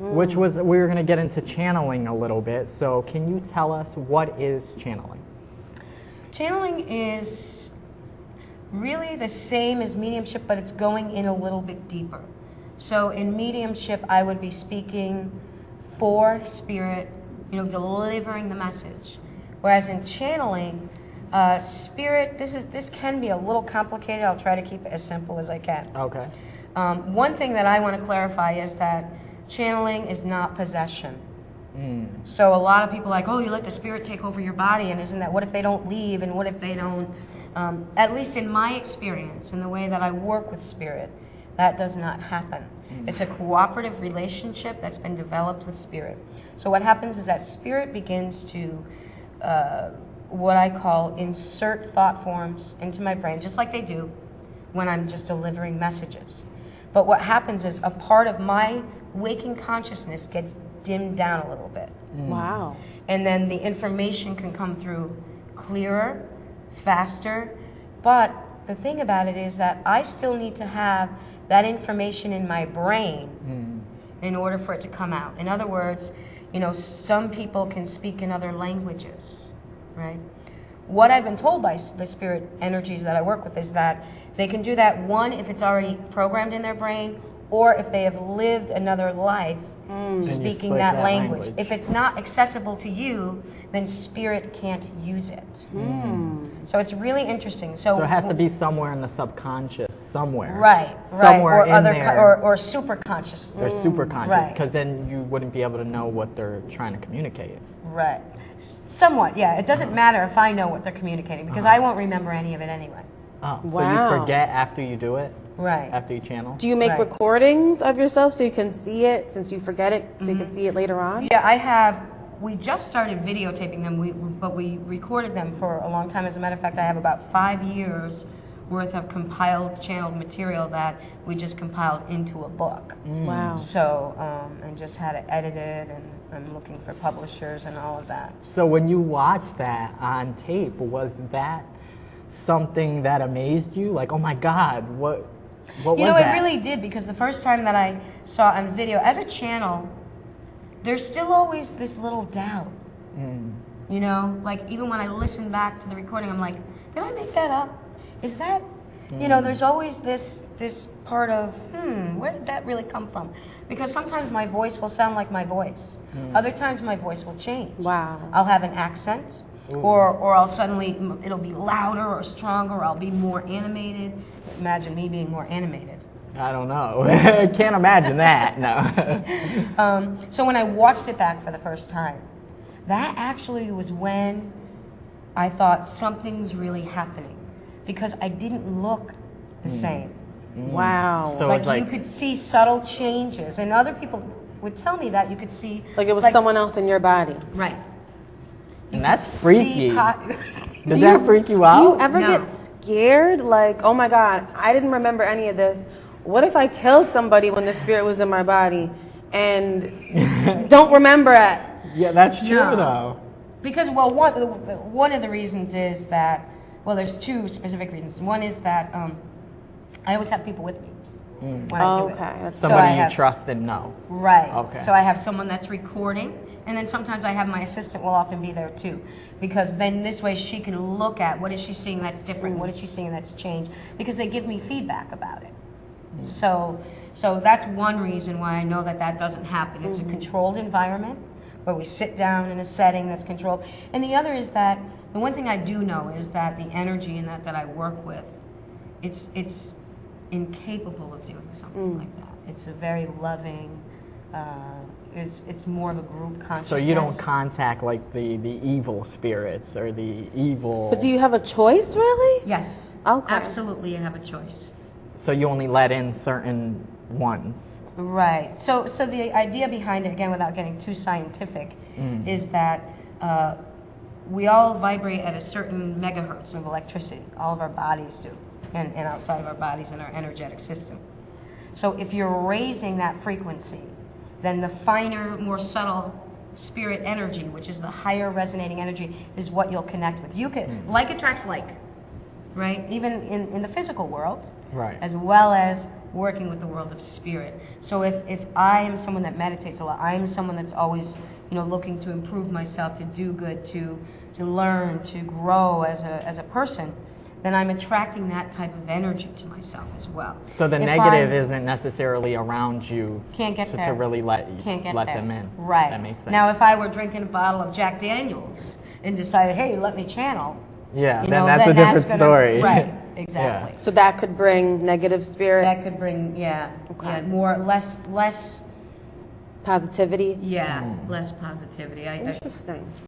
which was, we were going to get into channeling a little bit. So can you tell us what is channeling? Channeling is really the same as mediumship, but it's going in a little bit deeper. So in mediumship, I would be speaking for spirit, delivering the message. Whereas in channeling, spirit, this can be a little complicated. I'll try to keep it as simple as I can. Okay. One thing that I want to clarify is that channeling is not possession. So a lot of people are like, oh, you let the spirit take over your body, and isn't that, what if they don't leave, and what if they don't, at least in my experience, in the way that I work with spirit, that does not happen. It's a cooperative relationship that's been developed with spirit. So what happens is that spirit begins to, what I call, insert thought forms into my brain, just like they do when I'm just delivering messages. But what happens is a part of my waking consciousness gets dimmed down a little bit. Wow. And then the information can come through clearer, faster. But the thing about it is that I still need to have that information in my brain in order for it to come out. In other words, some people can speak in other languages, right? What I've been told by the spirit energies that I work with is that they can do that, one, if it's already programmed in their brain, or if they have lived another life speaking that language. If it's not accessible to you, then spirit can't use it. So it's really interesting. So it has to be somewhere in the subconscious, somewhere. Right. Somewhere or in other there. or super conscious. They're super conscious, Right. because then you wouldn't be able to know what they're trying to communicate. Right. Somewhat, yeah. It doesn't matter if I know what they're communicating, because I won't remember any of it anyway. Oh, so Wow. you forget after you do it? Right. After you channel? Do you make Right. recordings of yourself so you can see it, since you forget it, so you can see it later on? Yeah, I have. We just started videotaping them, but we recorded them for a long time. As a matter of fact, I have about 5 years worth of compiled, channeled material that we just compiled into a book. Wow. So, and just had it edited, and I'm looking for publishers and all of that. So when you watched that on tape, was that something that amazed you? Like, oh my God, what was that? It really did, because the first time that I saw it on video, as a channel, there's still always this little doubt. Like even when I listen back to the recording, I'm like, did I make that up? Is that, there's always this part of, where did that really come from? Because sometimes my voice will sound like my voice. Other times my voice will change. Wow. I'll have an accent, or I'll suddenly, it'll be louder or stronger, or I'll be more animated. Imagine me being more animated. I don't know. I can't imagine that, no. So when I watched it back for the first time, that actually was when I thought something's really happening, because I didn't look the same. Wow. So Like it's you could see subtle changes, and other people would tell me that you could see Like it was someone else in your body. Right. and that's freaky. See Does that freak you out? Do you ever No. get scared? Like, oh my God, I didn't remember any of this. What if I killed somebody when the spirit was in my body and don't remember it? Yeah, that's true No. though. Because, well, one of the reasons is that, well, there's two specific reasons. One is that I always have people with me when I do it. Okay. That's So Somebody I you have- trust and know. Right. Okay. So I have someone that's recording, and then sometimes I have my assistant will often be there too, because then this way she can look at what is she seeing that's different, what is she seeing that's changed, because they give me feedback about it. So that's one reason why I know that that doesn't happen. It's a controlled environment where we sit down in a setting that's controlled. And the other is that the one thing I do know is that the energy in that I work with, it's incapable of doing something like that. It's a very loving. It's more of a group consciousness. So you don't contact like the evil spirits or the evil. But do you have a choice, really? Yes. Okay. Absolutely, you have a choice. So you only let in certain ones. Right. So the idea behind it, again, without getting too scientific, is that we all vibrate at a certain megahertz of electricity. All of our bodies do, and outside of our bodies in our energetic system. So if you're raising that frequency, then the finer, more subtle spirit energy, which is the higher resonating energy, is what you'll connect with. You can like attracts like, right? Even in the physical world. Right. As well as working with the world of spirit. So if I am someone that meditates a lot, I am someone that's always, looking to improve myself, to do good, to learn, to grow as a person, then I'm attracting that type of energy to myself as well. So the negative isn't necessarily around you can't get there. to really let there. them in. Right. That makes sense. Now, if I were drinking a bottle of Jack Daniels and decided, hey, let me channel. Yeah, then that's a different story. Right, exactly. Yeah. So that could bring negative spirits. That could bring, Okay. less Positivity. less positivity. Interesting.